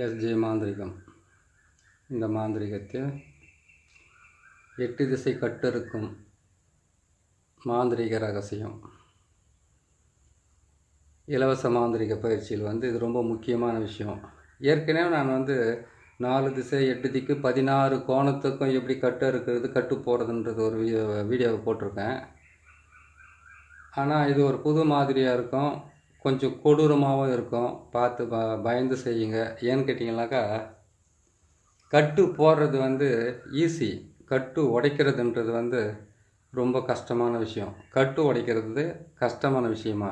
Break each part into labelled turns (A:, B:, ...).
A: SJ மாந்திரிகம். இந்த மாந்திரிகத்தில் 8 திசை கட்டிருக்கும் மாந்திரிக ரகசியம். இலவச மாந்திரிக பயிற்சியில் இது ரொம்ப முக்கியமான விஷயம். ஏற்கனவே நான் 4 திசை 8 திக்கு 16 கோணத்துக்கும் எப்படி கட்டு இருக்கிறது, கட்டு போகிறதுன்றது ஒரு வீடியோவை போட்டிருக்கேன். ஆனால் இது ஒரு புது மாதிரியாக இருக்கும், கொஞ்சம் கொடூரமாகவும் இருக்கும். பார்த்து பயந்து செய்யுங்க. ஏன்னு கேட்டிங்கனாக்கா, கட்டு போடுறது ஈஸி, கட்டு உடைக்கிறதுன்றது ரொம்ப கஷ்டமான விஷயம். கட்டு உடைக்கிறது கஷ்டமான விஷயமா?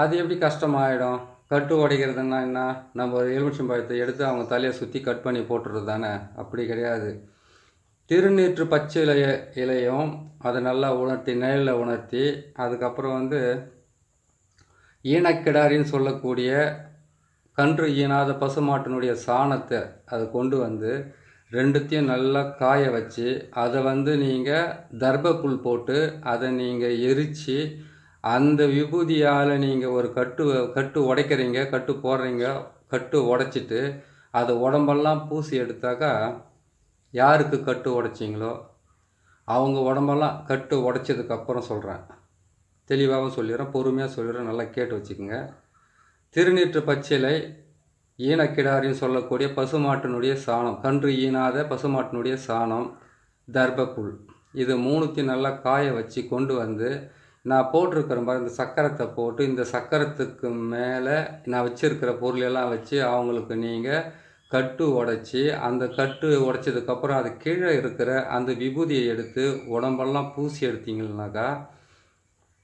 A: அது எப்படி கஷ்டமாயிடும்? கட்டு உடைக்கிறதுன்னா என்ன? நம்ம ஒரு எலுமிச்சம்பழத்தை எடுத்து அவங்க தலையை சுற்றி கட் பண்ணி போட்டுறது தானே? அப்படி கிடையாது. திருநீற்று பச்சை இலையும் அதை நல்லா உணர்த்தி, நிழலில் உணர்த்தி, அதுக்கப்புறம் ஈனக்கிடாரின்னு சொல்லக்கூடிய கன்று ஈனாத பசுமாட்டினுடைய சாணத்தை அதை கொண்டு ரெண்டுத்தையும் நல்லா காய வச்சு, அதை நீங்கள் தர்பப்புல் போட்டு அதை நீங்கள் எரித்து, அந்த விபூதியால் நீங்கள் ஒரு கட்டு உடைக்கிறீங்க, கட்டு போடுறீங்க. கட்டு உடைச்சிட்டு அதை உடம்பெல்லாம் பூசி எடுத்தாக்கா, யாருக்கு கட்டு உடைச்சிங்களோ அவங்க உடம்பெல்லாம், கட்டு உடைச்சதுக்கப்புறம் சொல்கிறேன், தெளிவாகவும் சொல்லிடுறேன், பொறுமையாக சொல்லிடுறேன், நல்லா கேட்டு வச்சுக்கோங்க. திருநீற்று பச்சிலை, ஈனக்கிடாரின்னு சொல்லக்கூடிய பசுமாட்டினுடைய சாணம், கன்று ஈனாத பசுமாட்டினுடைய சாணம், தர்பப்புல், இது மூணுத்தையும் நல்லா காய வச்சு கொண்டு நான் போட்டிருக்கிற மாதிரி இந்த சக்கரத்தை போட்டு, இந்த சக்கரத்துக்கு மேலே நான் வச்சுருக்கிற பொருளெல்லாம் வச்சு அவங்களுக்கு நீங்கள் கட்டு உடைச்சி, அந்த கட்டு உடைச்சதுக்கப்புறம் அது கீழே இருக்கிற அந்த விபூதியை எடுத்து உடம்பெல்லாம் பூசி எடுத்தீங்கன்னாக்கா,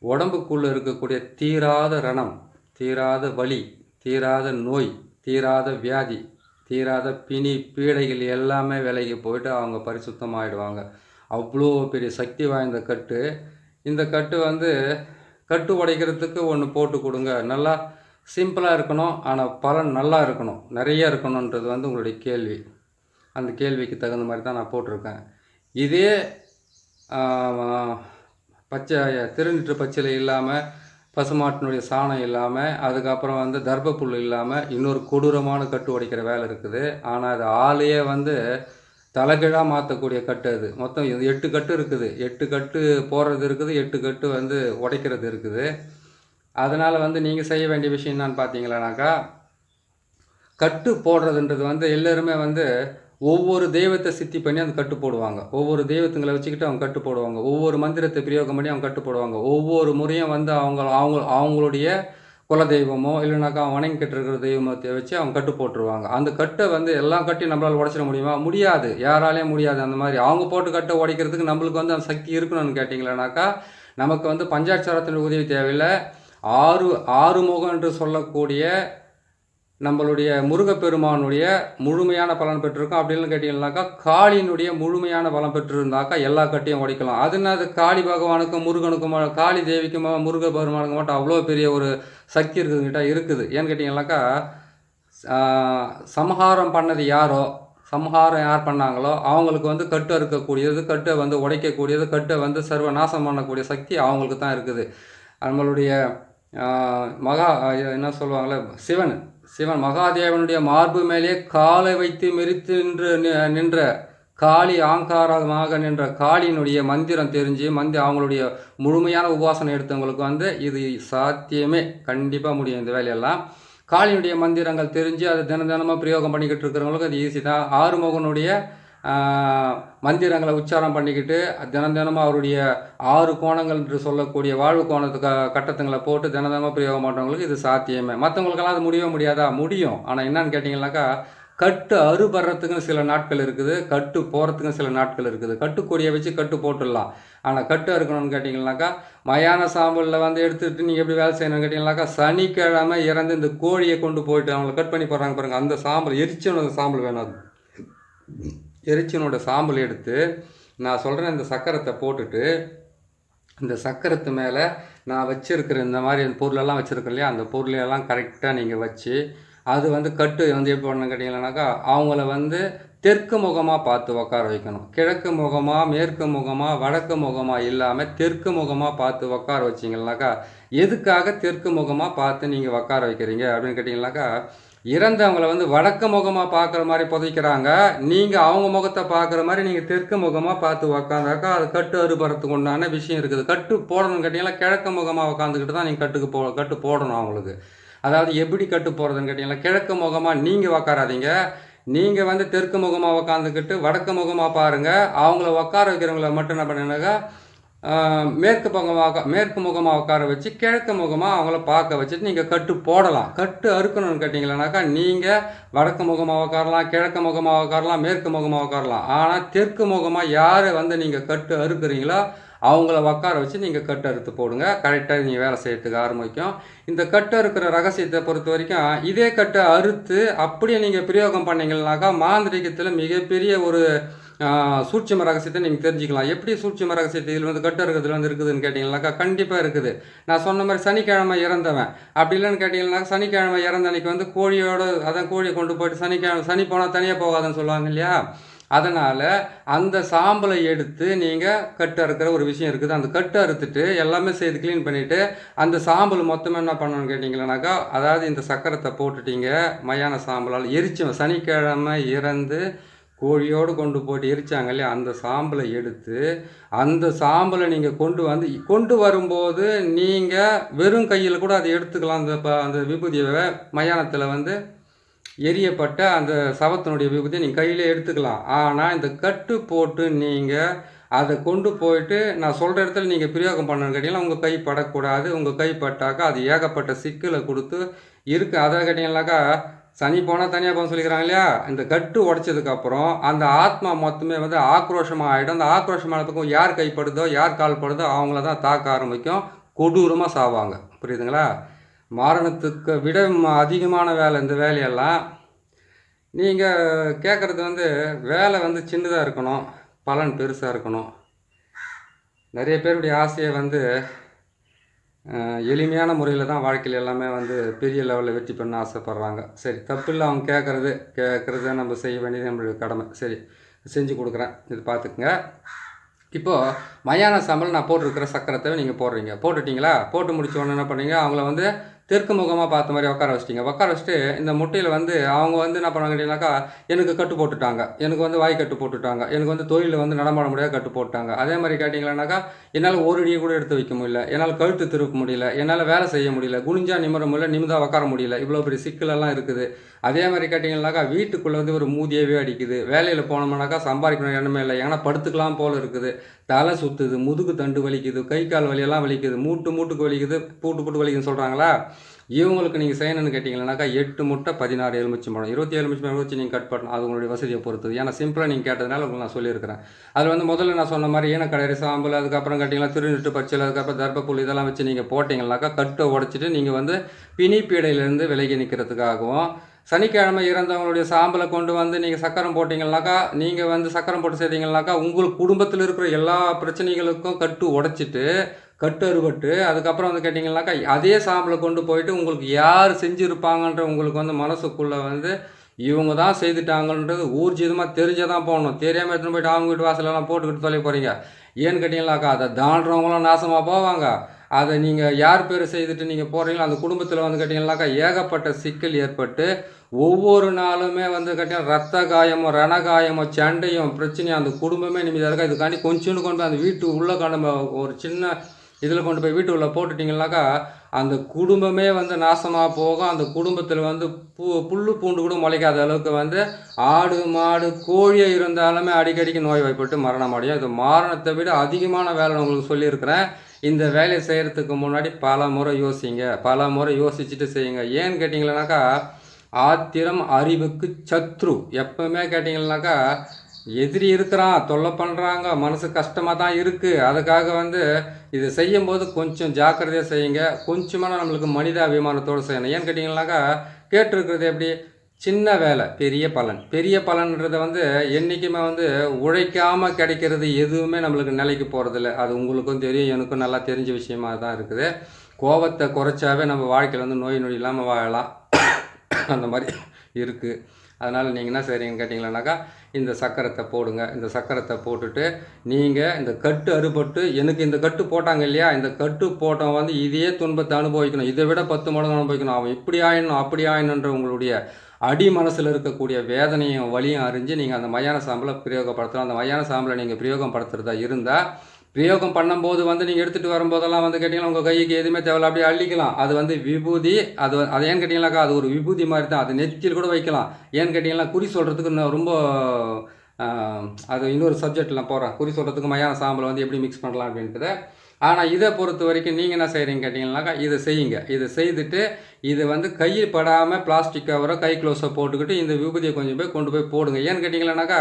A: உடம்புக்குள்ளே இருக்கக்கூடிய தீராத ரணம், தீராத வலி, தீராத நோய், தீராத வியாதி, தீராத பிணி பீடைகள் எல்லாமே விலகி போயிட்டு அவங்க பரிசுத்தமாகிடுவாங்க. அவ்வளோ பெரிய சக்தி வாய்ந்த கட்டு. இந்த கட்டு கட்டு உடைக்கிறதுக்கு ஒன்று போட்டு கொடுங்க. நல்லா சிம்பிளாக இருக்கணும், ஆனால் பலன் நல்லா இருக்கணும், நிறைய இருக்கணுன்றது உங்களுடைய கேள்வி. அந்த கேள்விக்கு தகுந்த மாதிரி தான் நான் போட்டிருக்கேன். இதே திருநீற்று பச்சிலை இல்லாமல், பசுமாட்டினுடைய சாணம் இல்லாமல், அதுக்கப்புறம் தர்பப்புல் இல்லாமல் இன்னொரு கொடூரமான கட்டு உடைக்கிற வேலை இருக்குது. ஆனால் அது ஆளையே தலைகீழாக மாற்றக்கூடிய கட்டு. அது மொத்தம் 8 கட்டு இருக்குது. 8 கட்டு போடுறது இருக்குது, 8 கட்டு உடைக்கிறது இருக்குது. அதனால் நீங்கள் செய்ய வேண்டிய விஷயம் என்னன்னு பார்த்தீங்களானாக்கா, கட்டு போடுறதுன்றது எல்லாருமே ஒவ்வொரு தெய்வத்தை சித்தி பண்ணி அந்த கட்டு போடுவாங்க. ஒவ்வொரு தெய்வத்துங்களை வச்சுக்கிட்டு அவங்க கட்டு போடுவாங்க. ஒவ்வொரு மந்திரத்தை பிரயோகம் பண்ணி அவங்க கட்டு போடுவாங்க. ஒவ்வொரு முறையும் அவங்களுடைய குலதெய்வமோ இல்லைனாக்கா வணங்கிக்கிட்டு இருக்கிற தெய்வத்தை வச்சு அவங்க கட்டு போட்டுருவாங்க. அந்த கட்டை எல்லாம் கட்டி நம்மளால் உடைச்சிட முடியுமா? முடியாது, யாராலையும் முடியாது. அந்த மாதிரி அவங்க போட்டு கட்டை உடைக்கிறதுக்கு நம்மளுக்கு அந்த சக்தி இருக்கணும்னு கேட்டிங்களானாக்கா, நமக்கு பஞ்சாட்சரத்தினுடைய உதவி தேவையில்லை. ஆறுமுகம் என்று சொல்லக்கூடிய நம்மளுடைய முருகப்பெருமானுடைய முழுமையான பலன் பெற்றிருக்கோம். அப்படின்னு கேட்டிங்கன்னாக்கா, காளியினுடைய முழுமையான பலன் பெற்றிருந்தாக்கா எல்லா கட்டையும் உடைக்கலாம். அது காளி பகவானுக்கும் முருகனுக்கும், காளி தேவிக்கும் முருக பெருமானுக்கு மட்டும் அவ்வளோ பெரிய ஒரு சக்தி இருக்குது. ஏன்னு கேட்டிங்கன்னாக்கா, சம்ஹாரம் பண்ணது யாரோ, சம்ஹாரம் யார் பண்ணாங்களோ அவங்களுக்கு கட்டு அறுக்கக்கூடியது, கட்டை உடைக்கக்கூடியது, கட்டை சர்வநாசம் பண்ணக்கூடிய சக்தி அவங்களுக்கு தான் இருக்குது. நம்மளுடைய என்ன சொல்லுவாங்களே, சிவன் மகாதேவனுடைய மார்பு மேலே காலை வைத்து மெரித்து நின்ற காளி, ஆங்காரமாக நின்ற காளியினுடைய மந்திரம் தெரிஞ்சு அவங்களுடைய முழுமையான உபாசனை எடுத்தவங்களுக்கு இது சாத்தியமே கண்டிப்பாக முடியும். இந்த வேலையெல்லாம் காளியினுடைய மந்திரங்கள் தெரிஞ்சு அதை தினமாக பிரயோகம் பண்ணிக்கிட்டு இருக்கிறவங்களுக்கு அது ஈஸி தான். ஆறுமுகனுடைய மந்திரங்களை உச்சாரம் பண்ணிக்கிட்டு தினமாக அவருடைய 6 கோணங்கள் என்று சொல்லக்கூடிய வாழ்வு கோணத்துக்கு கட்டத்துங்களை போட்டு தினமாக பிரயோகம் பண்ணுறவங்களுக்கு இது சாத்தியமே. மற்றவங்களுக்கெல்லாம் அது முடியவே முடியாதா? முடியும். ஆனால் என்னன்னு கேட்டிங்கன்னாக்கா, கட்டு அறுபடுறதுக்குன்னு சில நாட்கள் இருக்குது, கட்டு போகிறதுக்குன்னு சில நாட்கள் இருக்குது. கட்டுக்கொடியை வச்சு கட்டு போட்டுடலாம். ஆனால் கட்டு அறுக்கணும்னு கேட்டிங்கன்னாக்கா, மயான சாம்பலில் எடுத்துகிட்டு நீங்கள் எப்படி வேலை செய்யணும்னு கேட்டிங்கன்னாக்கா, சனிக்கிழமை இறந்து இந்த கோழியை கொண்டு போயிட்டு அவங்களை கட் பண்ணி போடுறாங்க பாருங்கள், அந்த சாம்பல் எரிச்சனோட சாம்பல் வேணும். அது எரிச்சனோட சாம்பல் எடுத்து நான் சொல்கிறேன், இந்த சக்கரத்தை போட்டுட்டு, இந்த சக்கரத்து மேலே நான் வச்சுருக்கிற இந்த மாதிரி பொருளெல்லாம் வச்சுருக்கேன் இல்லையா, அந்த பொருளையெல்லாம் கரெக்டாக நீங்கள் வச்சு, அது கட்டு எப்படி பண்ணணும் கேட்டிங்கன்னாக்கா, அவங்கள தெற்கு முகமாக பார்த்து உட்கார வைக்கணும். கிழக்கு முகமாக, மேற்கு முகமாக, வடக்கு முகமாக இல்லாமல் தெற்கு முகமாக பார்த்து உட்கார வச்சிங்கன்னாக்கா, எதுக்காக தெற்கு முகமாக பார்த்து நீங்கள் உட்கார வைக்கிறீங்க அப்படின்னு கேட்டிங்கன்னாக்கா, இறந்தவங்களை வந்து வடக்கு முகமாக பார்க்குற மாதிரி புதைக்கிறாங்க. நீங்கள் அவங்க முகத்தை பார்க்குற மாதிரி நீங்கள் தெற்கு முகமாக பார்த்து உக்காந்தாக்கா அது கட்டு அறுபறத்துக்கு உண்டான விஷயம் இருக்குது. கட்டு போடணும்னு கேட்டிங்கன்னா கிழக்கு முகமாக உக்காந்துக்கிட்டு தான் நீங்கள் கட்டு போடணும் அவங்களுக்கு. அதாவது எப்படி கட்டு போடுறதுன்னு கேட்டிங்கன்னா கிழக்கு முகமாக நீங்கள் உக்காராதீங்க. நீங்கள் வந்து தெற்கு முகமாக உக்காந்துக்கிட்டு வடக்கு முகமாக பாருங்கள். அவங்கள உட்கார வைக்கிறவங்கள மட்டும் என்ன பண்ணுனாக்கா மேற்கு முகமாக உட்கார வச்சு கிழக்கு முகமாக அவங்கள பார்க்க வச்சுட்டு நீங்கள் கட்டு போடலாம். கட்டு அறுக்கணும்னு கேட்டிங்களானாக்கா நீங்கள் வடக்கு முகமாக உட்காரலாம், கிழக்கு முகமாக உட்காரலாம், மேற்கு முகமாக உட்காரலாம். ஆனால் தெற்கு முகமாக யார் வந்து நீங்கள் கட்டு அறுக்குறீங்களோ அவங்கள உட்கார வச்சு நீங்கள் கட்டு அறுத்து போடுங்க. கரெக்டாக நீங்கள் வேலை செய்யறதுக்கு ஆரம்பிக்கும். இந்த கட்டு அறுக்கிற ரகசியத்தை பொறுத்த வரைக்கும் இதே கட்டை அறுத்து அப்படியே நீங்கள் பிரயோகம் பண்ணிங்கன்னாக்கா மாந்திரிகத்தில் மிகப்பெரிய ஒரு சூட்சும ரகசியத்தை நீங்கள் தெரிஞ்சுக்கலாம். எப்படி சூட்சும ரகசியத்தை இதில் வந்து கட்டு அறுக்கிறதுல வந்து இருக்குதுன்னு கேட்டிங்கன்னாக்கா கண்டிப்பாக இருக்குது. நான் சொன்ன மாதிரி சனிக்கிழமை இறந்தவன் அப்படி இல்லைன்னு கேட்டிங்கன்னாக்கா சனிக்கிழமை இறந்த அன்றைக்கி வந்து கோழியோடு அதான் கோழியை கொண்டு போயிட்டு சனி போனால் தனியாக போகாதுன்னு சொல்லுவாங்க இல்லையா. அதனால் அந்த சாம்பலை எடுத்து நீங்கள் கட்டு அறுக்கிற ஒரு விஷயம் இருக்குது. அந்த கட்டு அறுத்துட்டு எல்லாமே செய்து க்ளீன் பண்ணிவிட்டு அந்த சாம்பல் மொத்தமாக என்ன பண்ணணும்னு கேட்டிங்கன்னாக்கா அதாவது இந்த சக்கரத்தை போட்டுட்டீங்க மயான சாம்பலால் எரிச்சு சனிக்கிழமை இறந்து கோழியோடு கொண்டு போட்டு எரிச்சாங்க இல்லையா அந்த சாம்பலை எடுத்து அந்த சாம்பலை நீங்கள் கொண்டு வரும்போது நீங்கள் வெறும் கையில் கூட அதை எடுத்துக்கலாம். அந்த விபூதியை மயானத்தில் வந்து எரியப்பட்ட அந்த சவத்தினுடைய விபூதியை நீங்கள் கையில் எடுத்துக்கலாம். ஆனால் இந்த கட்டு போட்டு நீங்கள் அதை கொண்டு போயிட்டு நான் சொல்கிற இடத்துல நீங்கள் பிரயோகம் பண்ணணும்னு கேட்டிங்கன்னா உங்கள் கை படக்கூடாது. உங்கள் கை பட்டாக்கா அது ஏகப்பட்ட சிக்கலை கொடுத்து இருக்குது. அதை கேட்டிங்கன்னாக்கா சனி போனால் தனியாக போகணும்னு சொல்லிக்கிறாங்க இல்லையா. இந்த கட்டு உடைச்சதுக்கப்புறம் அந்த ஆத்மா மொத்தமே வந்து ஆக்ரோஷமாக ஆகிடும். அந்த ஆக்ரோஷமான பக்கம் யார் கைப்படுதோ யார் கால் படுதோ அவங்கள தான் தாக்க ஆரம்பிக்கும். கொடூரமாக சாவாங்க. புரியுதுங்களா. மரணத்துக்கு விட அதிகமான வேலை இந்த வேலையெல்லாம். நீங்கள் கேட்குறது வந்து வேலை வந்து சின்னதாக இருக்கணும், பலன் பெருசாக இருக்கணும். நிறைய பேருடைய ஆசையை வந்து எளிமையான முறையில் தான் வாழ்க்கையில் எல்லாமே வந்து பெரிய லெவலில் வெற்றி பண்ண ஆசைப்பட்றாங்க. சரி, தப்பில்லை அவங்க கேட்குறத நம்ம செய்ய வேண்டியது நம்மளுடைய கடமை. சரி, செஞ்சு கொடுக்குறேன், இது பார்த்துக்குங்க. இப்போது மயான சாம்பல் நான் போட்டிருக்கிற சக்கரத்தை நீங்கள் போட்டுட்டிங்களா. போட்டு முடிச்ச உடனே என்ன பண்ணீங்க, அவங்கள வந்து தெற்கு முகமாக பார்த்த மாதிரி உட்கார வச்சுட்டு இந்த முட்டையில் வந்து அவங்க வந்து என்ன பண்ணாங்க கேட்டிங்கனாக்கா எனக்கு கட்டு போட்டுட்டாங்க, எனக்கு வந்து வாய் கட்டு போட்டுட்டாங்க, எனக்கு வந்து தொழிலில் வந்து நடமாட முடியாது கட்டு போட்டாங்க. அதே மாதிரி கேட்டிங்களானாக்கா என்னால் ஒரு அடியை கூட எடுத்து வைக்க முடியல, என்னால் கழுத்து திருப்ப முடியல, என்னால் வேலை செய்ய முடியல, குனிஞ்சா நிமிர முடியல, நிமிந்தா உட்கார முடியல, இவ்வளோ பெரிய சிக்கலெல்லாம் இருக்குது. அதே மாதிரி கேட்டிங்கனாக்கா வீட்டுக்குள்ளே வந்து ஒரு மூதியவே அடிக்குது, வேலையில் போனோம்னாக்கா சம்பாதிக்கணும் எண்ணமே இல்லை, ஏன்னா படுத்துக்கலாம் போல் இருக்குது, தலை சுற்றுது, முதுகு தண்டு வலிக்குது, கை கால் வலியெல்லாம் வலிக்குது, மூட்டுக்கு வலிக்குது, பூட்டு வலிக்குதுன்னு சொல்கிறாங்களா. இவங்களுக்கு நீங்கள் செய்யணும்னு கேட்டிங்கன்னாக்கா 8 முட்டை 16 எலுமிச்சம்பழம் 27 எலுமிச்சம்பழம் வச்சு நீங்கள் கட் பண்ணணும். அது உங்களுடைய வசதியை பொறுத்தது. ஏன்னா சிம்பிளாக நீங்கள் கேட்டதுனால உங்களுக்கு நான் சொல்லியிருக்கிறேன். அதில் வந்து முதல்ல நான் சொன்ன மாதிரி ஏனக்கடை சாம்பல், அதுக்கப்புறம் கேட்டிங்கன்னா திருநெட்டு பச்சல், அதுக்கப்புறம் தர்பப்புல் இதெல்லாம் வச்சு நீங்கள் போட்டிங்கன்னாக்கா கட்டை உடச்சிட்டு நீங்கள் வந்து பிணிப்பீடையிலேருந்து விலகி நிற்கிறதுக்காகவும், சனிக்கிழமை இறந்தவங்களுடைய சாம்பலை கொண்டு வந்து நீங்கள் சக்கரம் போட்டிங்கன்னாக்கா நீங்கள் வந்து சக்கரம் போட்டு செய்தீங்கன்னாக்கா உங்களுக்கு குடும்பத்தில் இருக்கிற எல்லா பிரச்சனைகளுக்கும் கட்டு உடைச்சிட்டு கட்டு அறுபட்டு அதுக்கப்புறம் வந்து கேட்டிங்கன்னாக்கா அதே சாம்பலை கொண்டு போயிட்டு உங்களுக்கு யார் செஞ்சுருப்பாங்கன்ற உங்களுக்கு வந்து மனசுக்குள்ளே வந்து இவங்க தான் செய்துட்டாங்கன்றது ஊர்ஜிதமாக தெரிஞ்சதான் போகணும். தெரியாமல் எடுத்துன்னு போயிட்டு அவங்க வீட்டு வாசலெல்லாம் போட்டுக்கிட்டு தொலை போகிறீங்க. ஏன்னு கேட்டிங்கன்னாக்கா அதை தாண்டுறவங்களும் நாசமாக போவாங்க. அதை நீங்கள் யார் பேர் செய்துட்டு நீங்கள் போகிறீங்களோ அந்த குடும்பத்தில் வந்து கேட்டிங்கன்னாக்கா ஏகப்பட்ட சிக்கல் ஏற்பட்டு ஒவ்வொரு நாளுமே வந்து கேட்டிங்கன்னா ரத்த காயமோ ரணகாயமோ சண்டையும் பிரச்சனையும் அந்த குடும்பமே நிம்மதியாக இருக்கா. இதுக்காண்டி கொஞ்சோன்னு கொண்டு போய் அந்த வீட்டு உள்ளே நம்ம ஒரு சின்ன இதில் கொண்டு போய் வீட்டு உள்ள போட்டுட்டிங்கனாக்கா அந்த குடும்பமே வந்து நாசமாக போகும். அந்த குடும்பத்தில் வந்து புல்லு பூண்டு கூட முளைக்காத அளவுக்கு வந்து ஆடு மாடு கோழியை இருந்தாலுமே அடிக்கடிக்கு நோய் வாய்ப்பட்டு மரணம் அடையும். இது மரணத்தை விட அதிகமான வேலை உங்களுக்கு சொல்லியிருக்கிறேன். இந்த வேலையை செய்கிறதுக்கு முன்னாடி பல முறை யோசிச்சுட்டு செய்யுங்க. ஏன்னு கேட்டிங்கன்னாக்கா ஆத்திரம் அறிவுக்கு சத்ரு. எப்பவுமே கேட்டிங்கன்னாக்கா எதிரி இருக்கிறான், தொல்லை பண்ணுறாங்க, மனசு கஷ்டமாக தான் இருக்குது. அதுக்காக வந்து இது செய்யும்போது கொஞ்சம் ஜாக்கிரதையாக செய்யுங்க. கொஞ்சமான நம்மளுக்கு மனித அபிமானத்தோடு செய்யணும். ஏன்னு கேட்டிங்கன்னாக்கா கேட்டிருக்கிறது எப்படி சின்ன வேலை பெரிய பலன்றதை வந்து என்றைக்குமே வந்து உழைக்காமல் கிடைக்கிறது எதுவுமே நம்மளுக்கு நிலைக்கு போகிறதில்ல. அது உங்களுக்கும் தெரியும், எனக்கும் நல்லா தெரிஞ்ச விஷயமாக தான் இருக்குது. கோபத்தை குறைச்சாவே நம்ம வாழ்க்கையில் வந்து நோய் இல்லாமல் வாழலாம். அந்த மாதிரி இருக்குது. அதனால் நீங்கள் என்ன செய்கிறீங்கன்னு கேட்டிங்களானாக்கா இந்த சக்கரத்தை போடுங்க. இந்த சக்கரத்தை போட்டுட்டு நீங்கள் இந்த கட்டு அறுபட்டு எனக்கு இந்த கட்டு போட்டாங்க இல்லையா, இந்த கட்டு போட்டவன் வந்து இதே துன்பத்தை அனுபவிக்கணும், இதை விட 10 மடங்கு அனுபவிக்கணும், அவன் இப்படி ஆயிடணும் அப்படி ஆயிடணுன்ற உங்களுடைய அடி மனசில் இருக்கக்கூடிய வேதனையும் வலியும் அறிஞ்சு நீங்கள் அந்த மயான சாம்பலை பிரயோகப்படுத்தலாம். அந்த மயான சாம்பலை நீங்கள் பிரயோகப்படுத்துகிறதா இருந்தால் பிரயோகம் பண்ணும்போது வந்து நீங்கள் எடுத்துகிட்டு வரும்போதெல்லாம் வந்து கேட்டிங்கன்னா உங்கள் கைக்கு எதுவுமே தேவையில்ல, அப்படியே அள்ளிக்கலாம். அது வந்து விபூதி. அது ஏன்னு கேட்டிங்கனாக்கா அது ஒரு விபூதி மாதிரி தான். அது நெத்தியில் கூட வைக்கலாம். ஏன்னு கேட்டிங்கன்னா குறி சொல்கிறதுக்கு ரொம்ப அது இன்னொரு சப்ஜெக்டில் நான் போகிறேன். குறி சொல்கிறதுக்கு மயான சாம்பலை வந்து எப்படி மிக்ஸ் பண்ணலாம் அப்படின்ட்டு. ஆனால் இதை பொறுத்த வரைக்கும் நீங்கள் என்ன செய்கிறீங்க கேட்டிங்கனாக்கா இதை செய்யுங்க. இதை செய்துட்டு இது வந்து கையில் படாமல் பிளாஸ்டிக் கவரை கை க்ளோஸை போட்டுக்கிட்டு இந்த விபூதியை கொஞ்சம் போய் கொண்டு போய் போடுங்க. ஏன்னு கேட்டிங்களானாக்கா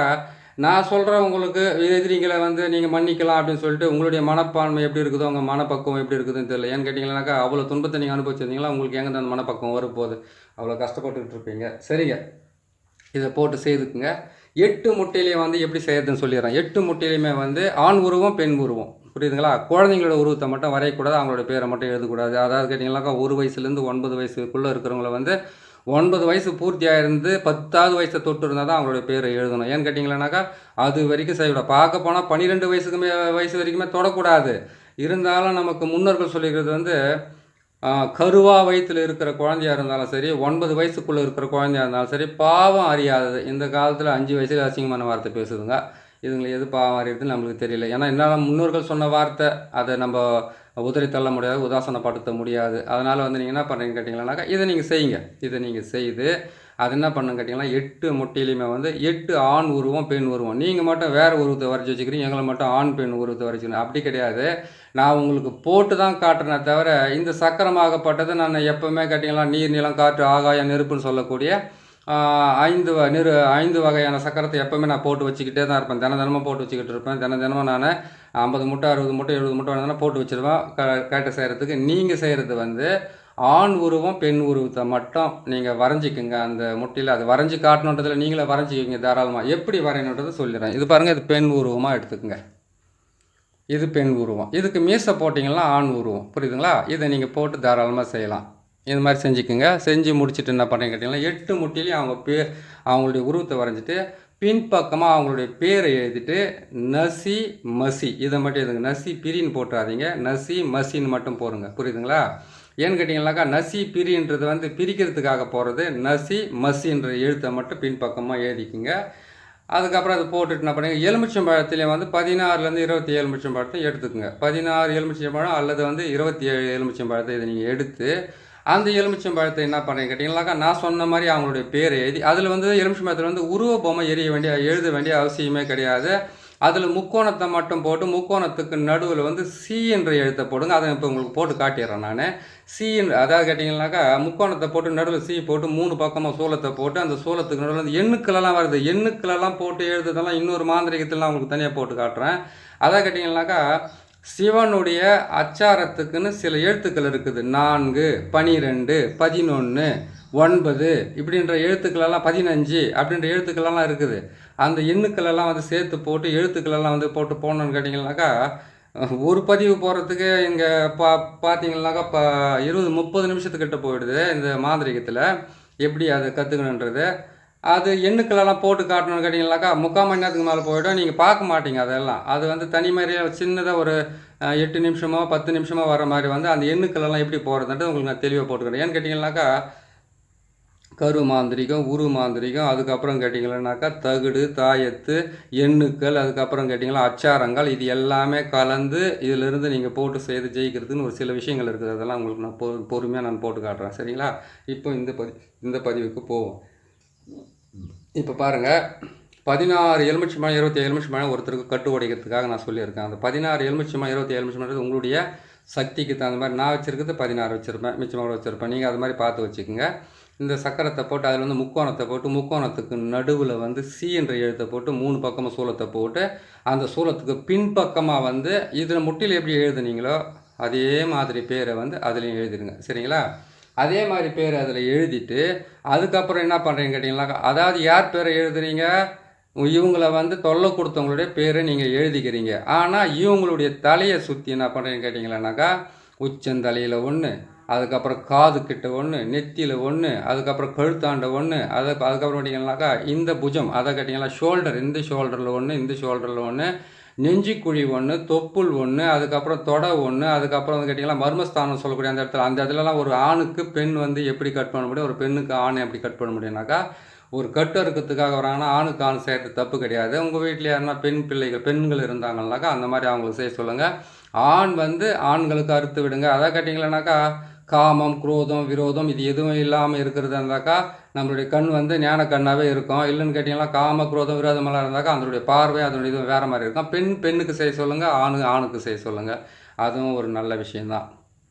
A: நான் சொல்கிறேன் உங்களுக்கு எதிரிங்களை வந்து நீங்கள் மன்னிக்கலாம் அப்படின்னு சொல்லிட்டு உங்களுடைய மனப்பான்மை எப்படி இருக்குதோ உங்கள் மனப்பக்குவம் எப்படி இருக்குதுன்னு தெரியல. ஏன்னு கேட்டிங்களானாக்கா அவ்வளோ துன்பத்தை நீங்கள் அனுபவிச்சிருந்தீங்களா, உங்களுக்கு எங்கே அந்த மனப்பக்குவம் வரப்போகுது, அவ்வளோ கஷ்டப்பட்டுக்கிட்டு இருப்பீங்க. சரிங்க, இதை போட்டு செய்துக்குங்க. 8 முட்டையிலையும் வந்து எப்படி செய்யறதுன்னு சொல்லிடுறேன். 8 முட்டையிலையுமே வந்து ஆண் உருவம் பெண் உருவம், புரியுதுங்களா? குழந்தைங்களோட உருவத்தை மட்டும் வரையக்கூடாது, அவங்களோட பேரை மட்டும் எழுதக்கூடாது. அதாவது கேட்டிங்கனாக்கா 1 வயசுலேருந்து 9 வயசுக்குள்ளே இருக்கிறவங்கள வந்து 9 வயசு பூர்த்தியாக இருந்து 10வது வயசை தொட்டு இருந்தால் தான் அவங்களுடைய பேரை எழுதணும். ஏன்னு கேட்டிங்களானாக்கா அது வரைக்கும் செய்யக்கூடாது. பார்க்க போனால் 12 வயசு வரைக்குமே தொடக்கூடாது. இருந்தாலும் நமக்கு முன்னோர்கள் சொல்லிக்கிறது வந்து கருவா வயிற்றில் இருக்கிற குழந்தையாக இருந்தாலும் சரி, 9 வயசுக்குள்ளே இருக்கிற குழந்தையாக இருந்தாலும் சரி, பாவம் அறியாதது. இந்த காலத்தில் 5 வயசில் அசிங்கமான வார்த்தை பேசுதுங்க. இதுங்களை எது பாவம் அறியுதுன்னு நம்மளுக்கு தெரியல. ஏன்னா என்னால் முன்னோர்கள் சொன்ன வார்த்தை அதை நம்ம உதறி தள்ள முடியாது, உதாசனப்படுத்த முடியாது. அதனால் வந்து நீங்கள் என்ன பண்ணுறீங்கன்னு கேட்டிங்களானாக்கா இதை நீங்கள் செய்யுங்க. இதை நீங்கள் செய்து அது என்ன பண்ணுன்னு கேட்டிங்கன்னா 8 முட்டையிலையுமே வந்து 8 ஆண் உருவம் பெண் உருவம். நீங்கள் மட்டும் வேறு உருவத்தை வரைச்சி வச்சுக்கிறீங்க, எங்களை மட்டும் ஆண் பெண் உருவத்தை வரைச்சிக்கணும். அப்படி கிடையாது. நான் உங்களுக்கு போட்டு தான் காட்டுறேனே தவிர இந்த சக்கரமாகப்பட்டது நான் எப்போவுமே கேட்டிங்கன்னா நீர், நிலம், காற்று, ஆகாயம், நெருப்புன்னு சொல்லக்கூடிய 5 வகையான சக்கரத்தை எப்போவுமே நான் போட்டு வச்சுக்கிட்டே தான் இருப்பேன். தினமும் போட்டு வச்சுக்கிட்டு இருப்பேன். தினமும் நான் 50 மூட்டை 60 மூட்டை 70 மூட்டை வேணும்னா போட்டு வச்சுருவேன் கரெக்டாக செய்கிறதுக்கு. நீங்கள் செய்கிறது வந்து ஆண் உருவம் பெண் உருவத்தை மட்டும் நீங்கள் வரைஞ்சிக்குங்க. அந்த முட்டையில் அது வரைஞ்சி காட்டணுன்றதில் நீங்களே வரைஞ்சிக்கிங்க தாராளமாக. எப்படி வரையணுன்றது சொல்லிடுறேன். இது பாருங்கள், இது பெண் உருவமாக எடுத்துக்கோங்க. இது பெண் உருவம். இதுக்கு மீசை போட்டிங்கன்னா ஆண் உருவம், புரியுதுங்களா? இதை நீங்கள் போட்டு தாராளமாக செய்யலாம். இது மாதிரி செஞ்சுக்குங்க. செஞ்சு முடிச்சுட்டு என்ன பண்ணுறீங்க கேட்டிங்கன்னா 8 முட்டையிலையும் அவங்களுடைய உருவத்தை வரைஞ்சிட்டு பின்பக்கமாக அவங்களுடைய பேரை எழுதிட்டு நசி மசி இதை மட்டும் எழுதுங்க. நசி பிரின்னு போட்டுறாதீங்க, நசி மசின்னு மட்டும் போடுங்க, புரியுதுங்களா? ஏன்னு கேட்டிங்கனாக்கா நசி பிரின்றது வந்து பிரிக்கிறதுக்காக போகிறது. நசி மசின்ற எழுத்தை மட்டும் பின்பக்கமாக எழுதிக்குங்க. அதுக்கப்புறம் அது போட்டுட்டு என்ன பண்ணுங்க, எலுமிச்சம்பழத்துலேயே வந்து 16லேருந்து 27 எலுமிச்சம்பழத்தை எடுத்துக்கோங்க. 16 எலுமிச்சம்பழம் அல்லது வந்து 27 எலுமிச்சம்பழத்தை இதை நீங்கள் எடுத்து அந்த எலுமிச்சம்பழத்தை என்ன பண்ணுறீங்க கேட்டிங்கனாக்கா நான் சொன்ன மாதிரி அவங்களுடைய பேரை எழுதி அதில் வந்து எலுமிச்சம்பழத்தில் வந்து உருவ பொம்மை எழுத வேண்டிய அவசியமே கிடையாது. அதில் முக்கோணத்தை மட்டும் போட்டு முக்கோணத்துக்கு நடுவில் வந்து சி என்ற எழுத்தை போடுங்க. அதை இப்போ உங்களுக்கு போட்டு காட்டிடுறேன் நான். சி அதாவது கேட்டிங்கனாக்கா முக்கோணத்தை போட்டு நடுவில் சி போட்டு 3 பக்கமாக சூலத்தை போட்டு அந்த சூலத்துக்கு நடுவில் வந்து எண்ணுக்களெல்லாம் வருது. எண்ணுக்களெல்லாம் போட்டு எழுதுதெல்லாம் இன்னொரு மாந்திரிகத்திலாம் உங்களுக்கு தனியாக போட்டு காட்டுறேன். அதான் கேட்டிங்கனாக்கா சிவனுடைய அச்சாரத்துக்குன்னு சில எழுத்துக்கள் இருக்குது. 4, 12, 11, 9 இப்படின்ற எழுத்துக்களெல்லாம் 15 அப்படின்ற எழுத்துக்களெல்லாம் இருக்குது. அந்த எண்ணுக்களெல்லாம் வந்து சேர்த்து போட்டு எழுத்துக்களெல்லாம் வந்து போட்டு போனோன்னு கேட்டிங்கனாக்கா ஒரு பதிவு போகிறதுக்கு இங்கே பார்த்தீங்கன்னாக்கா 20-30 நிமிஷத்துக்கிட்ட போயிடுது. இந்த மாந்திரிகத்தில் எப்படி அதை கற்றுக்கணுன்றது அது எண்ணுக்களெல்லாம் போட்டு காட்டணும்னு கேட்டிங்கனாக்கா 3/4 மணி நேரத்துக்கு மேலே போய்டும். நீங்கள் பார்க்க மாட்டீங்க அதெல்லாம். அது வந்து தனி மாதிரியாக சின்னதாக ஒரு 8 நிமிஷமோ 10 நிமிஷமோ வர மாதிரி வந்து அந்த எண்ணுக்களெல்லாம் எப்படி போகிறதுன்ட்டு உங்களுக்கு நான் தெளிவாக போட்டுக்கிறேன். ஏன்னு கேட்டிங்கனாக்கா கரு மாந்திரிகம், உரு மாந்திரிகம், அதுக்கப்புறம் கேட்டிங்கன்னாக்கா தகுடு, தாயத்து, எண்ணுக்கள், அதுக்கப்புறம் கேட்டிங்கன்னா அச்சாரங்கள், இது எல்லாமே கலந்து இதிலிருந்து நீங்கள் போட்டு செய்து ஜெயிக்கிறதுன்னு ஒரு சில விஷயங்கள் இருக்குது. அதெல்லாம் உங்களுக்கு நான் பொறுமையாக நான் போட்டு காட்டுறேன். சரிங்களா? இப்போ இந்த பதிவுக்கு போவோம். இப்போ பாருங்கள், 16 எலுமிச்சம்பழம் 27 எலுமிச்சம்பழம் ஒருத்தருக்கு கட்டு உடைக்கிறதுக்காக நான் சொல்லியிருக்கேன். அந்த 16 எலுமிச்சம்பழம் 27 எலுமிச்சம்பழம் உங்களுடைய சக்திக்கு தகுந்த மாதிரி. நான் வச்சுருக்கிறது 16 வச்சுருப்பேன், மிச்சமாக வச்சுருப்பேன். நீங்கள் அது மாதிரி பார்த்து வச்சுக்கோங்க. இந்த சக்கரத்தை போட்டு அதில் வந்து முக்கோணத்தை போட்டு முக்கோணத்துக்கு நடுவில் வந்து சி என்ற எழுத்தை போட்டு 3 பக்கமாக சூலத்தை போட்டு அந்த சூலத்துக்கு பின்பக்கமாக வந்து இதில் முட்டில் எப்படி எழுதுனீங்களோ அதே மாதிரி பேரை வந்து அதுலேயும் எழுதிடுங்க. சரிங்களா? அதே மாதிரி பேர் அதில் எழுதிட்டு அதுக்கப்புறம் என்ன பண்ணுறீங்க கேட்டிங்களா, அதாவது யார் பேரை எழுதுறீங்க, இவங்களை வந்து தொல்லை கொடுத்தவங்களுடைய பேரை நீங்கள் எழுதிக்கிறீங்க. ஆனால் இவங்களுடைய தலையை சுற்றி என்ன பண்ணுறீங்க கேட்டிங்களானாக்கா உச்சந்தலையில் ஒன்று, அதுக்கப்புறம் காது கிட்ட ஒன்று, நெத்தியில் ஒன்று, அதுக்கப்புறம் கழுத்தாண்ட ஒன்று, அதுக்கப்புறம் கேட்டிங்கன்னாக்கா இந்த புஜம் அதை கேட்டிங்கன்னா ஷோல்டர், இந்த ஷோல்டரில் ஒன்று, இந்த ஷோல்டரில் ஒன்று, நெஞ்சிக்குழி ஒன்று, தொப்புள் ஒன்று, அதுக்கப்புறம் தொடை ஒன்று, அதுக்கப்புறம் வந்து கேட்டிங்கன்னா மர்மஸ்தானம் சொல்லக்கூடிய அந்த இடத்துல, அந்த இடத்துலலாம் ஒரு ஆணுக்கு பெண் வந்து எப்படி கட் பண்ண முடியும், ஒரு பெண்ணுக்கு ஆணை எப்படி கட் பண்ண முடியும்னாக்கா, ஒரு கட்டு இருக்கிறதுக்காக வராங்கன்னா ஆணுக்கு ஆண் செய்கிறது தப்பு கிடையாது. உங்கள் வீட்டில் யாருன்னா பெண்கள் இருந்தாங்கன்னாக்கா அந்த மாதிரி அவங்களுக்கு செய்ய சொல்லுங்கள். ஆண் வந்து ஆண்களுக்கு அறுத்து விடுங்க. அதை கேட்டிங்களானாக்கா காமம், குரோதம், விரோதம் இது எதுவும் இல்லாமல் இருக்கிறது இருந்தாக்கா நம்மளுடைய கண் வந்து ஞான கண்ணாகவே இருக்கும். இல்லைன்னு கேட்டிங்கன்னா காம, குரோதம், விரோதமெல்லாம் இருந்தாக்கா அதனுடைய பார்வை அதனுடைய இது வேறு மாதிரி இருக்கும். பெண்ணுக்கு செய்ய சொல்லுங்கள், ஆணுக்கு செய்ய சொல்லுங்கள். அதுவும் ஒரு நல்ல விஷயந்தான்.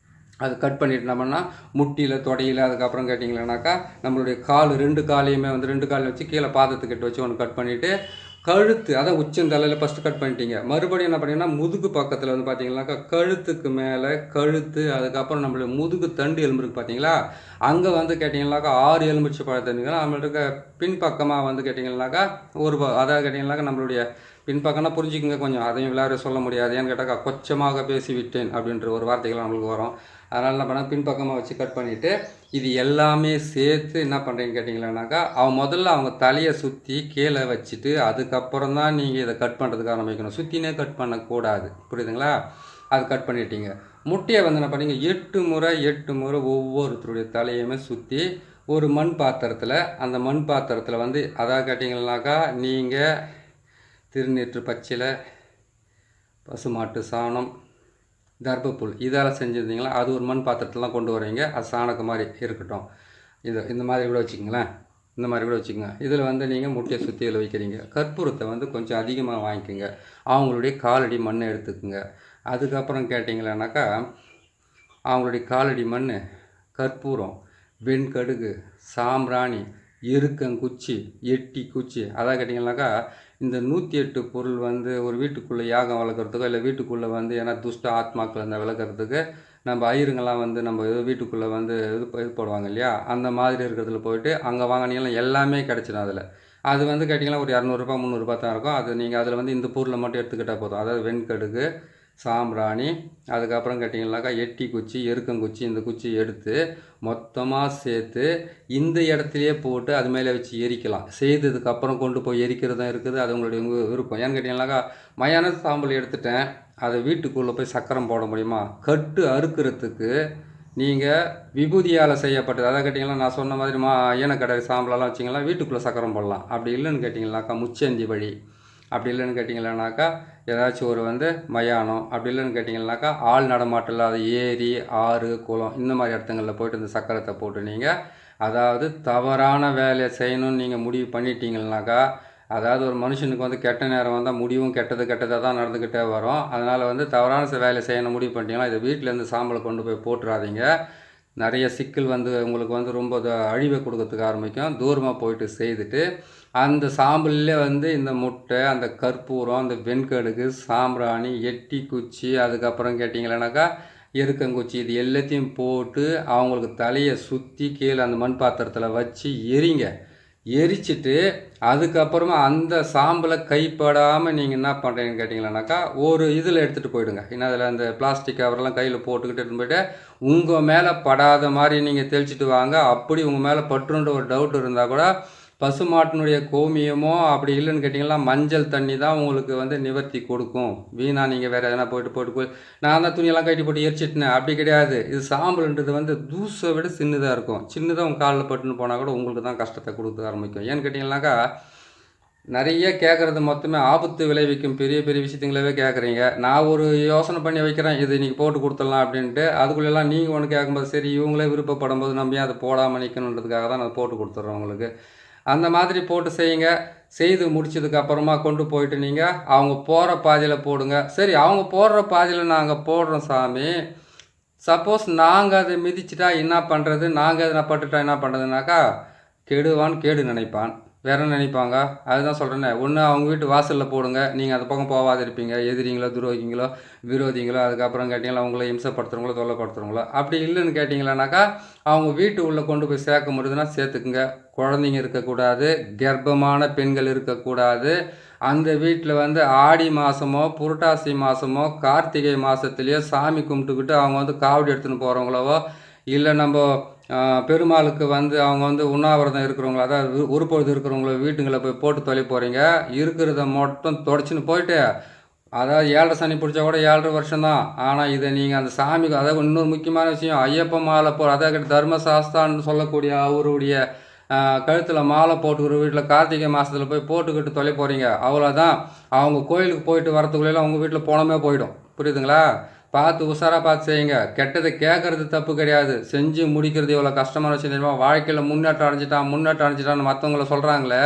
A: அது கட் பண்ணிட்டு என்ன பண்ணால் முட்டியில், தொடையில், அதுக்கப்புறம் கேட்டிங்களானாக்கா நம்மளுடைய ரெண்டு காலையுமே வந்து 2 காலையும் வச்சு கீழே பாதத்துக்கிட்ட வச்சு ஒன்று கட் பண்ணிவிட்டு கழுத்து, அதான் உச்சந்தலையில் ஃபஸ்ட்டு கட் பண்ணிட்டீங்க. மறுபடியும் என்ன பண்ணிங்கன்னா முதுகு பக்கத்தில் வந்து பார்த்தீங்கன்னாக்கா கழுத்துக்கு மேலே கழுத்து, அதுக்கப்புறம் நம்மளுடைய முதுகு தண்டு எலும்பு இருக்குது பார்த்தீங்களா, அங்கே வந்து கேட்டிங்கன்னாக்கா 6 எலுமிச்சை பழத்தண்ணிங்கன்னா நம்மளுக்கு பின்பக்கமாக வந்து கேட்டிங்கன்னாக்கா அதாவது கேட்டிங்கன்னாக்கா நம்மளுடைய பின்பக்கம்னா புரிஞ்சுக்குங்க கொஞ்சம், அதையும் விளையாட சொல்ல முடியாது. ஏன்னு கேட்டாக்கா கொச்சமாக பேசிவிட்டேன் அப்படின்ற ஒரு வார்த்தைகள் நம்மளுக்கு வரும். அதனால் என்ன பண்ணால் பின்பக்கமாக வச்சு கட் பண்ணிவிட்டு இது எல்லாமே சேர்த்து என்ன பண்ணுறீங்கன்னு கேட்டிங்களானாக்கா முதல்ல அவங்க தலையை சுற்றி கீழே வச்சுட்டு அதுக்கப்புறம் தான் நீங்கள் இதை கட் பண்ணுறதுக்கு ஆரம்பிக்கணும். சுற்றினே கட் பண்ணக்கூடாது, புரியுதுங்களா? அது கட் பண்ணிட்டீங்க. முட்டையை வந்து என்ன பண்ணீங்க 8 முறை ஒவ்வொருத்தருடைய தலையுமே சுற்றி ஒரு மண் பாத்திரத்தில், அந்த மண் பாத்திரத்தில் வந்து அதாவது கேட்டிங்கன்னாக்கா நீங்கள் திருநீற்று பச்சிலை, பசுமாட்டு சாணம், தர்பப்புல் இதால் செஞ்சுருந்தீங்களா அது ஒரு மண் பாத்திரத்துலாம் கொண்டு வரீங்க. அது சாணக்கு மாதிரி இருக்கட்டும். இந்த மாதிரி கூட வச்சுக்கோங்களேன், இந்த மாதிரி கூட வச்சுக்கோங்க. இதில் வந்து நீங்கள் முட்டையை சுற்றி இதில் வைக்கிறீங்க. கற்பூரத்தை வந்து கொஞ்சம் அதிகமாக வாங்கிக்கோங்க. அவங்களுடைய காலடி மண்ணை எடுத்துக்குங்க. அதுக்கப்புறம் கேட்டிங்களானாக்கா அவங்களுடைய காலடி மண், கற்பூரம், வெண்கடுகு, சாம்பிராணி, எருக்கங்குச்சி, எட்டி குச்சி, அதான் கேட்டிங்கனாக்கா இந்த 108 பொருள் வந்து ஒரு வீட்டுக்குள்ளே யாகம் வளர்க்குறதுக்கோ இல்லை வீட்டுக்குள்ளே வந்து ஏன்னா துஷ்ட ஆத்மாக்கள் அந்த விளக்குறதுக்கு நம்ம ஐயருங்கெல்லாம் வந்து நம்ம வீட்டுக்குள்ளே வந்து இது போடுவாங்க இல்லையா, அந்த மாதிரி இருக்கிறதுல போயிட்டு அங்கே வாங்கினீங்கன்னா எல்லாமே கிடச்சிடும். அது வந்து கேட்டிங்கன்னா ஒரு 200 300 தான் இருக்கும். அது நீங்கள் அதில் வந்து இந்த பொருளை மட்டும் எடுத்துக்கிட்டால் போதும். அதாவது வெண்கடுகு, சாம்பிராணி, அதுக்கப்புறம் கேட்டிங்கனாக்கா எட்டி குச்சி, எருக்கங்குச்சி, இந்த குச்சி எடுத்து மொத்தமாக சேர்த்து இந்த இடத்துலையே போட்டு அது மேலே வச்சு எரிக்கலாம். செய்ததுக்கப்புறம் கொண்டு போய் எரிக்கிறதும் இருக்குது, அது உங்களுடைய விருப்பம். ஏன்னு கேட்டிங்கனாக்கா மயான சாம்பல் எடுத்துட்டேன், அதை வீட்டுக்குள்ளே போய் சக்கரம் போட முடியுமா? கட்டு அறுக்கிறதுக்கு நீங்கள் விபூதியால் செய்யப்பட்டது, அதை கேட்டிங்கன்னா நான் சொன்ன மாதிரி ஐயனக்கடை சாம்பலெல்லாம் வச்சிங்கன்னா வீட்டுக்குள்ளே சக்கரம் போடலாம். அப்படி இல்லைன்னு கேட்டிங்கனாக்கா முச்சந்தி வழி, அப்படி இல்லைன்னு கேட்டிங்களானாக்கா ஏதாச்சும் ஒரு வந்து மயானம், அப்படி இல்லைன்னு கேட்டிங்கன்னாக்கா ஆள் நடமாட்டம் இல்லாத ஏரி, ஆறு, குளம் இந்த மாதிரி இடத்துங்களில் போய்ட்டு இந்த சக்கரத்தை போட்டு நீங்கள் அதாவது தவறான வேலையை செய்யணும்னு நீங்கள் முடிவு பண்ணிட்டீங்கன்னாக்கா, அதாவது ஒரு மனுஷனுக்கு வந்து கெட்ட நேரம் வந்தால் முடிவும் கெட்டதாக தான் நடந்துக்கிட்டே வரும். அதனால் வந்து தவறான வேலையை செய்யணும் முடிவு பண்ணிட்டீங்கன்னா இதை வீட்டிலேருந்து சாம்பலை கொண்டு போய் போட்டுறாதீங்க. நிறைய சிக்கல் வந்து உங்களுக்கு வந்து ரொம்ப அழிவை கொடுக்கறதுக்கு ஆரம்பிக்கும். தூரமாக போயிட்டு செய்துட்டு அந்த சாம்பல்லே வந்து இந்த முட்டை, அந்த கற்பூரம், அந்த வெண்கடுகு, சாம்பிராணி, எட்டி குச்சி, அதுக்கப்புறம் கேட்டிங்களானாக்கா எருக்கங்குச்சி இது எல்லாத்தையும் போட்டு அவங்களுக்கு தலையை சுற்றி கீழே அந்த மண் பாத்திரத்தில் வச்சு எரிங்க. எரிச்சிட்டு அதுக்கப்புறமா அந்த சாம்பலை கைப்படாமல் நீங்கள் என்ன பண்ணுறீங்கன்னு கேட்டிங்களானாக்கா ஒரு இதில் எடுத்துகிட்டு போயிடுங்க. ஏன்னா அதில் அந்த பிளாஸ்டிக் கவரெல்லாம் கையில் போட்டுக்கிட்டு எடுத்துகிட்டு போய்ட்டு உங்கள் மேலே படாத மாதிரி நீங்கள் தெளிச்சிட்டு வாங்க. அப்படி உங்கள் மேலே பற்றுன்ற ஒரு டவுட் இருந்தால் கூட பசுமாட்டினுடைய கோமியமோ அப்படி இல்லைன்னு கேட்டிங்கன்னா மஞ்சள் தண்ணி தான் உங்களுக்கு வந்து நிவர்த்தி கொடுக்கும். வீணாக நீங்கள் வேறு எதனா போய் நான் தான் துணியெல்லாம் கட்டி போட்டு எரிச்சிட்டேன் அப்படி கிடையாது. இது சாம்பல்ன்றது வந்து தூசை விட சின்னதாக இருக்கும். சின்னதாக உங்கள் காலில் பட்டுன்னு போனால் கூட உங்களுக்கு தான் கஷ்டத்தை கொடுக்க ஆரம்பிக்கும். ஏன்னு கேட்டிங்கன்னாக்கா நிறைய கேட்குறது மொத்தமே ஆபத்து விளைவிக்கும் பெரிய பெரிய விஷயத்துங்களவே கேட்குறீங்க. நான் ஒரு யோசனை பண்ணி வைக்கிறேன், இது நீங்கள் போட்டு கொடுத்துடலாம் அப்படின்ட்டு. அதுக்குள்ளெல்லாம் நீங்கள் ஒன்று கேட்கும்போது சரி இவங்களே விருப்பப்படும் போது நம்ம ஏன் அதை போடாமல் நிற்கணுன்றதுக்காக தான் நான் போட்டு கொடுத்துட்றேன் உங்களுக்கு. அந்த மாதிரி போட்டு செய்யுங்க. செய்து முடிச்சதுக்கு அப்புறமா கொண்டு போயிட்டு நீங்கள் அவங்க போகிற பாதையில் போடுங்க. சரி அவங்க போடுற பாதையில் நாங்கள் போடுறோம் சாமி, சப்போஸ் நாங்கள் அதை மிதிச்சிட்டா என்ன பண்ணுறது, நாங்கள் அதை பட்டுட்டா என்ன பண்ணுறதுனாக்கா கெடுவான் கேடு நினைப்பான், வேற நினைப்பாங்க. அதுதான் சொல்கிறேன்னே, ஒன்று அவங்க வீட்டு வாசலில் போடுங்க, நீங்கள் அந்த பக்கம் போகாத இருப்பீங்க, எதிரிங்களோ துரோகிங்களோ விரோதிங்களோ அதுக்கப்புறம் கேட்டிங்களா அவங்கள இம்சப்படுத்துகிறவங்களோ தொல்லைப்படுத்துகிறவங்களோ. அப்படி இல்லைன்னு கேட்டிங்களானாக்கா அவங்க வீட்டு உள்ளே கொண்டு போய் சேர்க்க முடியுதுன்னா சேர்த்துக்குங்க. குழந்தைங்க இருக்கக்கூடாது, கர்ப்பமான பெண்கள் இருக்கக்கூடாது, அந்த வீட்டில் வந்து ஆடி மாதமோ புரட்டாசி மாதமோ கார்த்திகை மாதத்துலேயோ சாமி கும்பிட்டுக்கிட்டு அவங்க வந்து காவடி எடுத்துன்னு போகிறவங்களவோ இல்லை நம்ம பெருமாளுக்கு வந்து அவங்க வந்து உண்ணாவிரதம் இருக்கிறவங்களோ அதாவது உருப்பொழுது இருக்கிறவங்களோ வீட்டுங்களை போய் போட்டு தொலை போகிறீங்க, இருக்கிறத மட்டும் தொடச்சின்னு போயிட்டு அதாவது 7 சனி பிடிச்சா கூட 7.5 வருஷம்தான். ஆனால் இதை நீங்கள் அந்த சாமிக்கு அதாவது இன்னொரு முக்கியமான விஷயம், ஐயப்ப மாலை அதாவது தர்மசாஸ்தான்னு சொல்லக்கூடிய அவருடைய கழுத்தில் மாலை போட்டுக்கிற வீட்டில் கார்த்திகை மாதத்தில் போய் போட்டுக்கிட்டு தொலை போகிறீங்க, அவ்வளோதான். அவங்க கோயிலுக்கு போயிட்டு வரத்துக்குள்ளே அவங்க வீட்டில் பணமே போயிடும். புரியுதுங்களா? பார்த்து உஷாராக பார்த்து செய்யுங்க. கெட்டதை கேட்கறது தப்பு கிடையாது, செஞ்சு முடிக்கிறது எவ்வளோ கஷ்டமான விஷயம் தெரியுமா? வாழ்க்கையில் முன்னேற்றம் அடைஞ்சிட்டான்னு மற்றவங்கள சொல்கிறாங்களே,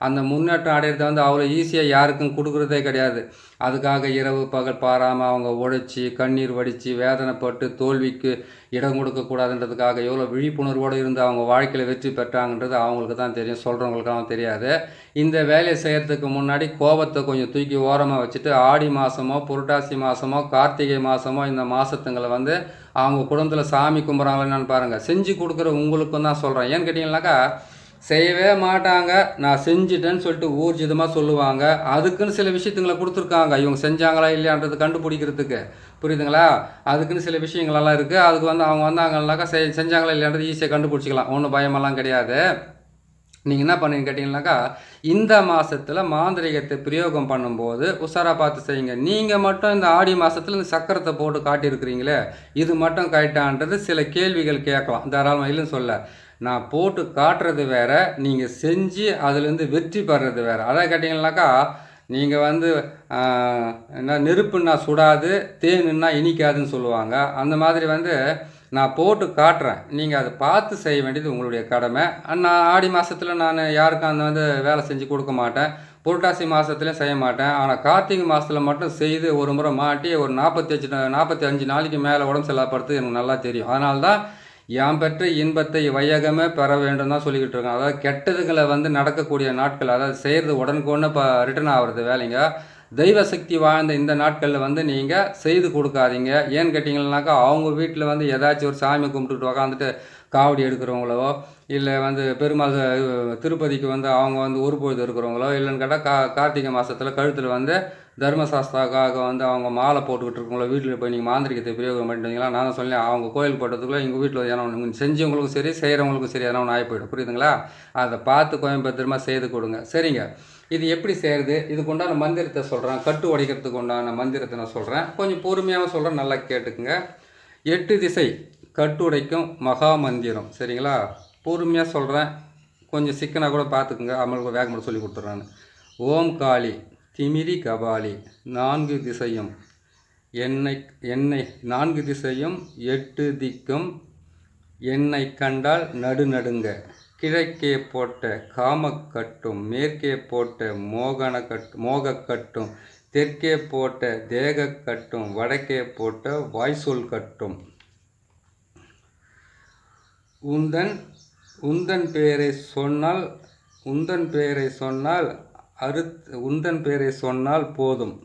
A: அந்த முன்னேற்றம் அடையிறத வந்து அவ்வளோ ஈஸியாக யாருக்கும் கொடுக்குறதே கிடையாது. அதுக்காக இரவு பகல் பாராமல் அவங்க உழைச்சி கண்ணீர் வடித்து வேதனைப்பட்டு தோல்விக்கு இடம் கொடுக்கக்கூடாதுன்றதுக்காக எவ்வளோ விழிப்புணர்வோடு இருந்து அவங்க வாழ்க்கையில் வெற்றி பெற்றாங்கன்றது அவங்களுக்கு தான் தெரியும், சொல்கிறவங்களுக்கெல்லாம் தெரியாது. இந்த வேலையை செய்கிறதுக்கு முன்னாடி கோபத்தை கொஞ்சம் தூக்கி ஓரமாக வச்சுட்டு ஆடி மாதமோ புரட்டாசி மாதமோ கார்த்திகை மாதமோ இந்த மாதத்துங்களை வந்து அவங்க குடும்பத்தில் சாமி கும்பிட்றாங்களான்னு பாருங்கள். செஞ்சு கொடுக்குற உங்களுக்கும் தான் சொல்கிறேன். ஏன்னு கேட்டிங்கனாக்கா, செய்யவே மாட்டாங்க, நான் செஞ்சிட்டேன்னு சொல்லிட்டு ஊர்ஜிதமாக சொல்லுவாங்க. அதுக்குன்னு சில விஷயத்துங்களை கொடுத்துருக்காங்க, இவங்க செஞ்சாங்களா இல்லையான்றது கண்டுபிடிக்கிறதுக்கு. புரியுதுங்களா? அதுக்குன்னு சில விஷயங்களெல்லாம் இருக்குது. அதுக்கு வந்து அவங்க வந்தாங்கன்னாக்கா செஞ்சாங்களா இல்லையான்றது ஈஸியாக கண்டுபிடிச்சிக்கலாம், ஒன்றும் பயமெல்லாம் கிடையாது. நீங்கள் என்ன பண்ணுங்க கேட்டிங்கனாக்கா, இந்த மாதத்தில் மாந்திரிகத்தை பிரயோகம் பண்ணும்போது உஷாராக பார்த்து செய்யுங்க. நீங்கள் மட்டும் இந்த ஆடி மாதத்தில் இந்த சக்கரத்தை போட்டு காட்டியிருக்கிறீங்களே, இது மட்டும் கரெக்டான்றது சில கேள்விகள் கேட்கலாம். தாராளமாக இல்லைன்னு சொல்ல. நான் போட்டு காட்டுறது வேறு, நீங்கள் செஞ்சு அதுலேருந்து வெற்றி பெறுறது வேறு. அதான் கேட்டிங்கனாக்கா, நீங்கள் வந்து என்ன நெருப்புன்னா சுடாது தேனுன்னா இனிக்காதுன்னு சொல்லுவாங்க. அந்த மாதிரி வந்து நான் போட்டு காட்டுறேன், நீங்கள் அதை பார்த்து செய்ய வேண்டியது உங்களுடைய கடமை. நான் ஆடி மாதத்தில் நான் யாருக்கும் அந்த வந்து வேலை செஞ்சு கொடுக்க மாட்டேன், புரட்டாசி மாதத்துலேயும் செய்ய மாட்டேன். ஆனால் கார்த்திகை மாதத்தில் மட்டும் செய்து ஒரு முறை மாட்டி ஒரு 45 நாளைக்கு மேலே உடம்பு செல்லாப்படுறது எனக்கு நல்லா தெரியும். அதனால தான் யாம் பெற்ற இன்பத்தை வையகமே பெற வேண்டும் தான் சொல்லிக்கிட்டு இருக்கேன். அதாவது கெட்டதுகளை வந்து நடக்கக்கூடிய நாட்கள், அதாவது செய்கிறது உடனுக்குன்னு இப்போ ரிட்டர்ன் ஆகிறது வேலைங்க. தெய்வ சக்தி வாழ்ந்த இந்த நாட்களில் வந்து நீங்கள் செய்து கொடுக்காதீங்க. ஏன்னு கேட்டிங்கன்னாக்கா, அவங்க வீட்டில் வந்து ஏதாச்சும் ஒரு சாமி கும்பிட்டுட்டு உக்காந்துட்டு காவடி எடுக்கிறவங்களோ இல்லை வந்து பெருமாள் திருப்பதிக்கு வந்து அவங்க வந்து ஒரு பொழுது இருக்கிறவங்களோ இல்லைன்னு கேட்டால் கார்த்திகை மாதத்தில் கழுத்தில் வந்து தர்மசாஸ்திராக்காக வந்து அவங்க மாலை போட்டுக்கிட்டு இருக்கவங்களோ வீட்டில் போய் நீங்கள் மாந்திரிகத்தை பிரயோகம் பண்ணிட்டீங்களா, நான் தான் சொன்னேன் அவங்க கோயில் போட்டதுக்குள்ளே எங்கள் வீட்டில் ஏன்னா ஒன்று செஞ்சவங்களுக்கும் சரி செய்கிறவங்களுக்கும் சரி எதனா ஒன்று ஆகி போய்டும். புரியுதுங்களா? அதை பார்த்து கோயம்புத்தூரமாக செய்து கொடுங்க. சரிங்க, இது எப்படி செய்கிறது, இதுக்கு உண்டான மந்திரத்தை சொல்கிறேன், கட்டு உடைக்கிறதுக்கு உண்டான மந்திரத்தை நான் சொல்கிறேன், கொஞ்சம் பொறுமையாக சொல்கிறேன், நல்லா கேட்டுக்குங்க. 8 திசை கட்டுடைக்கும் மகா மந்திரம். சரிங்களா? பொறுமையாக சொல்கிறேன், கொஞ்சம் சிக்கனாக கூட பார்த்துக்குங்க, அவங்களுக்கு வேகமாக சொல்லி கொடுத்துட்றான்னு. ஓம் காளி திமிரி கபாலி 4 திசையும் என்னை 4 திசையும் 8 திக்கும் என்னை கண்டால் நடுநடுங்க. கிழக்கே போட்ட காமக்கட்டும், மேற்கே போட்ட மோகக்கட்டும், தெற்கே போட்ட தேகக்கட்டும், வடக்கே போட்ட வாய்சொல் கட்டும். உந்தன் பேரை சொன்னால் போதும்.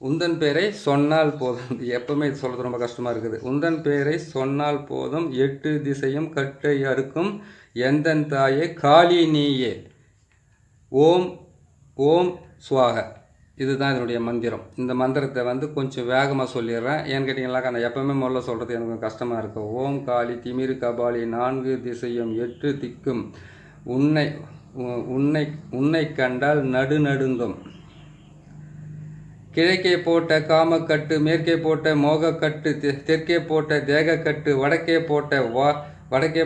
A: உந்தன் பேரை சொன்னால் போதும். எப்பவுமே இது சொல்கிறது ரொம்ப கஷ்டமாக இருக்குது. உந்தன் பேரை சொன்னால் போதும், 8 திசையும் கட்டை அறுக்கும் எந்தன் தாயே காளி நீயே. ஓம் ஓம் சுவாக. இதுதான் இதனுடைய மந்திரம். இந்த மந்திரத்தை வந்து கொஞ்சம் வேகமாக சொல்லிடுறேன். ஏன்னு கேட்டிங்கனாக்கா, நான் எப்பவுமே முதல்ல சொல்கிறது எனக்கு கஷ்டமாக இருக்கும். ஓம் காளி திமிரு கபாலி 4 திசையும் 8 திக்கும் உன்னை கண்டால் நடுநடுங்கும். கிழக்கே போட்ட காமக்கட்டு, மேற்கே போட்ட மோகக்கட்டு, தெற்கே போட்ட தேகக்கட்டு, வடக்கே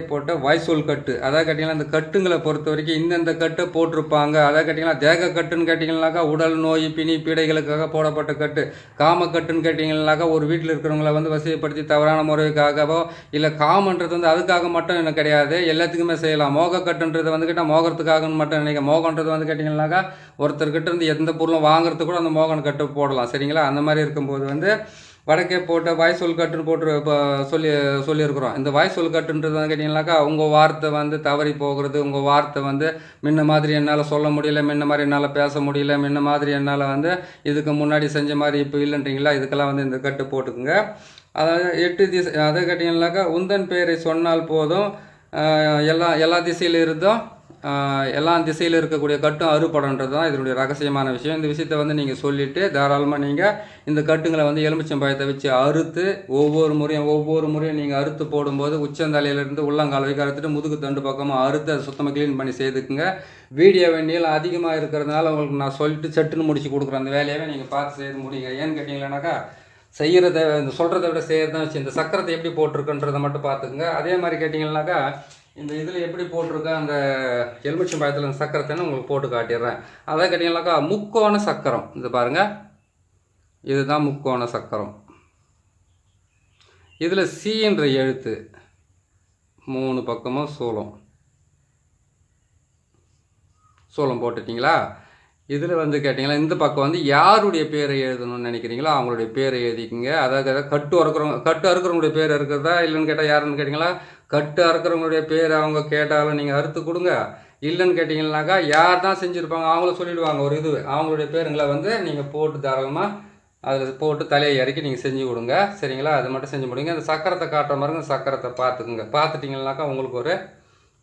A: போட்ட வாய்சொல் கட்டு. அதாவது கேட்டிங்கன்னா, இந்த கட்டுங்களை பொறுத்த வரைக்கும் இந்தந்த கட்டை போட்டிருப்பாங்க. அதாவது கேட்டிங்கன்னா, தேக கட்டுன்னு கேட்டிங்கனாக்கா உடல் நோய் பிணி பீடைகளுக்காக போடப்பட்ட கட்டு. காமக்கட்டுன்னு கேட்டிங்கனாக்கா ஒரு வீட்டில் இருக்கிறவங்கள வந்து வசதிப்படுத்தி தவறான முறைக்காகவோ இல்லை காமன்றது வந்து அதுக்காக மட்டும் எனக்கு கிடையாது, எல்லாத்துக்குமே செய்யலாம். மோகக்கட்டுன்றது வந்து கேட்டால் மோகத்துக்காகன்னு மட்டும் நினைக்க. மோகன்றது வந்து கேட்டிங்கனாக்கா ஒருத்தர்கிட்ட இருந்து எந்த பொருளும் வாங்குறதுக்கு கூட அந்த மோகன் கட்டு போடலாம். சரிங்களா? அந்த மாதிரி இருக்கும்போது வந்து வடக்கே போட்ட வாய்சொல் கட்டுன்னு போட்டு இப்போ சொல்லியிருக்கிறோம். இந்த வாய்சொல் கட்டுன்றது வந்து கேட்டிங்கனாக்கா, உங்கள் வார்த்தை வந்து தவறி போகிறது, உங்கள் வார்த்தை வந்து முன்ன மாதிரி என்னால் சொல்ல முடியல, முன்ன மாதிரி என்னால் பேச முடியல, முன்ன மாதிரி என்னால் வந்து இதுக்கு முன்னாடி செஞ்ச மாதிரி இப்போ இல்லைன்றீங்களா, இதுக்கெல்லாம் வந்து இந்த கட்டு போட்டுக்குங்க. அதாவது 8 திசை. அதை கேட்டிங்கனாக்கா, உந்தன் பேரை சொன்னால் போதும், எல்லா திசையில் இருந்தும் எல்லா திசையில் இருக்கக்கூடிய கட்டும் அறுபடன்றது தான் இதனுடைய ரகசியமான விஷயம். இந்த விஷயத்தை வந்து நீங்கள் சொல்லிவிட்டு தாராளமாக நீங்கள் இந்த கட்டுங்களை வந்து எலுமிச்சம்பழத்தை வச்சு அறுத்து ஒவ்வொரு முறையும் நீங்கள் அறுத்து போடும்போது உச்சந்தலையிலேருந்து உள்ளங்கால் வரைக்கும் அறுத்துட்டு முதுகு தண்டு பக்கமாக அறுத்து அதை சுத்தமாக க்ளீன் பண்ணி செய்துக்குங்க. வீடியோ நீளம் அதிகமாக இருக்கிறதுனால உங்களுக்கு நான் சொல்லிட்டு சட்டுன்னு முடிச்சு கொடுக்குறேன். அந்த வேலையாகவே நீங்கள் பார்த்து செய்து முடியுங்க. ஏன்னு கேட்டிங்கன்னாக்கா செய்கிறத இந்த சொல்கிறத விட செய்கிறதான் வச்சு இந்த சக்கரத்தை எப்படி போட்டிருக்குன்றதை மட்டும் பார்த்துக்குங்க. அதே மாதிரி கேட்டிங்கன்னாக்கா இந்த இதில் எப்படி போட்டிருக்க அந்த எலுமிச்சம்பழத்தில் இந்த சக்கரத்தைன்னு உங்களுக்கு போட்டு காட்டிடுறேன். அதான் கேட்டிங்கன்னாக்கா முக்கோண சக்கரம். இது பாருங்கள், இதுதான் முக்கோண சக்கரம். இதில் சீன்ற எழுத்து 3 பக்கமும் சூலம் போட்டுட்டிங்களா? இதில் வந்து கேட்டிங்கன்னா இந்த பக்கம் வந்து யாருடைய பேரை எழுதணும்னு நினைக்கிறீங்களோ அவங்களுடைய பேரை எழுதிக்கிங்க. அதாவது கட்டு அறுக்கிறவங்களுடைய பேர் இருக்கிறதா இல்லைன்னு கேட்டால் யாருன்னு கேட்டிங்களா, கட்டு அறுக்கிறவங்களுடைய பேர் அவங்க கேட்டாலும் நீங்கள் அறுத்து கொடுங்க. இல்லைன்னு கேட்டிங்கன்னாக்கா யார் தான் செஞ்சுருப்பாங்க அவங்கள சொல்லிவிடுவாங்க. ஒரு இது அவங்களுடைய பேருங்களை வந்து நீங்கள் போட்டு தாராளமாக அதில் போட்டு தலையை இறக்கி நீங்கள் செஞ்சு கொடுங்க. சரிங்களா? அது மட்டும் செஞ்சு முடியுங்க. அந்த சக்கரத்தை காட்டுற மாதிரி சக்கரத்தை பார்த்துக்குங்க. பார்த்துட்டிங்கனாக்கா உங்களுக்கு ஒரு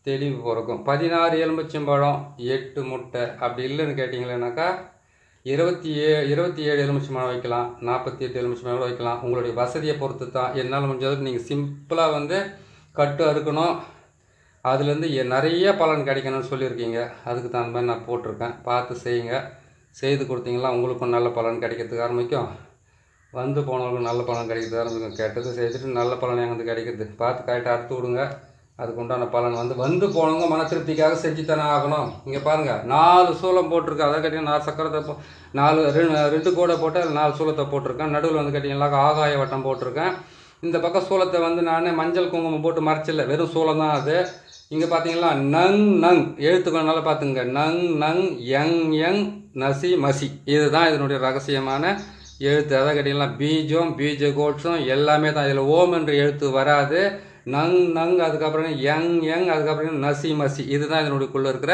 A: தெளிவு பிறக்கும். 16 எலுமிச்சம்பழம் 8 முட்டை அப்படி இல்லைன்னு கேட்டிங்களேனாக்கா 27 எலுமிச்சம்பழம் வைக்கலாம், 48 எலுமிச்சம்பழம் வைக்கலாம். உங்களுடைய வசதியை பொறுத்து தான். என்னால் முடிஞ்சதுக்கு நீங்கள் சிம்பிளாக வந்து கட்டு அறுக்கணும், அதுலேருந்து நிறைய பலன் கிடைக்கணும்னு சொல்லியிருக்கீங்க. அதுக்கு தகுந்த மாதிரி நான் போட்டிருக்கேன். பார்த்து செய்யுங்க. செய்து கொடுத்தீங்களா உங்களுக்கும் நல்ல பலன் கிடைக்கிறதுக்கு ஆரம்பிக்கும். வந்து போனவங்களுக்கும் நல்ல பலன் கிடைக்கிறது ஆரம்பிக்கும். கெட்டது செய்துட்டு நல்ல பலன் எங்களுக்கு கிடைக்கிறது. பார்த்து கரெக்டாக அறுத்து விடுங்க. அதுக்கு உண்டான பலன் வந்து போனவங்க மன திருப்திக்காக செஞ்சு தானே ஆகணும். இங்கே பாருங்கள் 4 சூலம் போட்டிருக்கு. அதை கேட்டிங்கன்னா 4 சக்கரத்தை 2 கூடை போட்டு 4 சூலத்தை போட்டிருக்கேன். நடுவில் வந்து கேட்டிங்கன்னாக்கா ஆகாய வட்டம் போட்டிருக்கேன். இந்த பக்கம் சூலத்தை வந்து நான் மஞ்சள் குங்குமம் போட்டு மறைச்சில்ல, வெறும் சூலம் தான் அது. இங்கே பார்த்தீங்கன்னா நங் எழுத்துக்கள் நல்லா பார்த்துங்க. நங் யங் நசி மசி, இதுதான் இதனுடைய ரகசியமான எழுத்து. அதை கேட்டிங்கன்னா பீஜ கோட்ஸும் எல்லாமே தான். இதில் ஓம் என்ற எழுத்து வராது. நங் அதுக்கப்புறம் யங் அதுக்கப்புறம் நசி மசி, இதுதான் இதனுடையக்குள்ளே இருக்கிற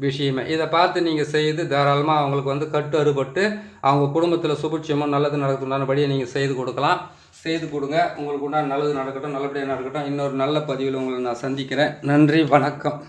A: விஷயமே. இதை பார்த்து நீங்கள் செய்து தாராளமாக அவங்களுக்கு வந்து கட்டு அறுபட்டு அவங்க குடும்பத்தில் சுபிட்சமும் நல்லது நடக்கணும்னாபடியே நீங்கள் செய்து கொடுக்கலாம். செய்து கொடுங்க. உங்களுக்கு உண்டான நல்லது நடக்கட்டும், நல்லபடியாக நடக்கட்டும். இன்னொரு நல்ல பதிவில் உங்களை நான் சந்திக்கிறேன். நன்றி, வணக்கம்.